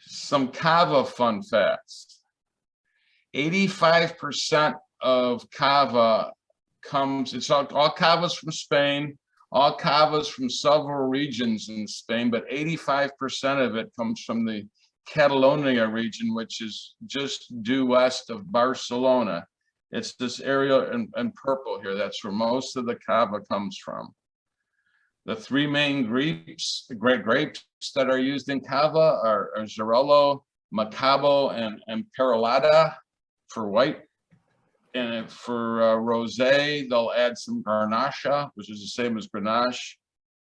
Some Cava fun facts. 85% of Cava it's all Cava's from Spain, all Cava's from several regions in Spain, but 85% of it comes from the Catalonia region, which is just due west of Barcelona. It's this area in purple here. That's where most of the Cava comes from. The three main grapes that are used in Cava are Xarel-lo, Macabo, and Perolada for white. And for rosé, they'll add some Garnacha, which is the same as Grenache,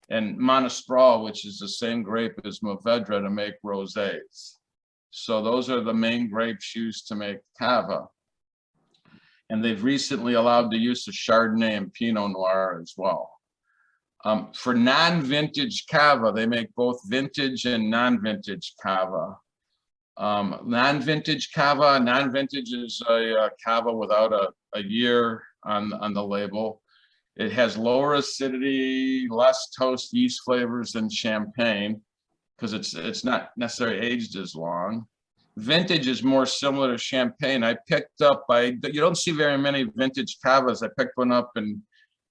and Montespral, which is the same grape as Mourvedre to make rosés. So those are the main grapes used to make Cava. And they've recently allowed the use of Chardonnay and Pinot Noir as well. For non-vintage Cava, they make both vintage and non-vintage Cava. Non-vintage is a Cava without a year on the label. It has lower acidity, less toast yeast flavors than champagne because it's not necessarily aged as long. Vintage is more similar to champagne. You don't see very many vintage Cavas. I picked one up in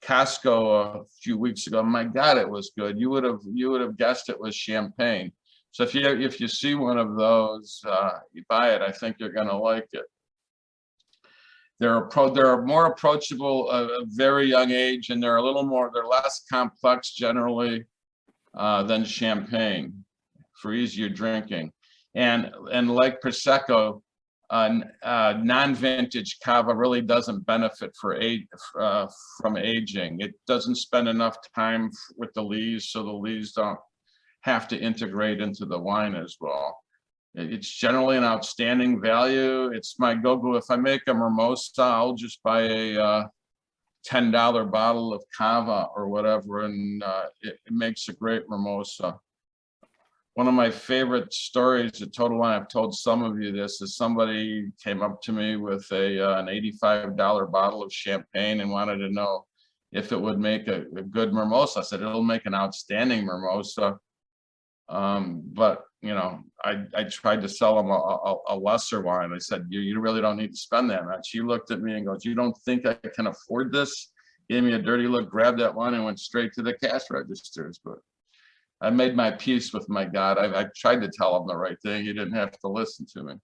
Costco a few weeks ago. My God, it was good. You would have guessed it was champagne. So if you see one of those, you buy it. I think you're going to like it. They're more approachable at a very young age, and they're less complex generally than champagne for easier drinking. And like Prosecco, non-vintage Cava really doesn't benefit from aging. It doesn't spend enough time with the lees, so the lees don't have to integrate into the wine as well. It's generally an outstanding value. It's my go-go. If I make a mimosa, I'll just buy a $10 bottle of Cava or whatever, and it makes a great mimosa. One of my favorite stories at Total Wine, I've told some of you this, is somebody came up to me with an $85 bottle of champagne and wanted to know if it would make a good mimosa. I said, it'll make an outstanding mimosa. But you know, I tried to sell him a lesser wine. I said, you really don't need to spend that much. He looked at me and goes, you don't think I can afford this? Gave me a dirty look, grabbed that wine and went straight to the cash registers. But I made my peace with my God. I tried to tell him the right thing. He didn't have to listen to me.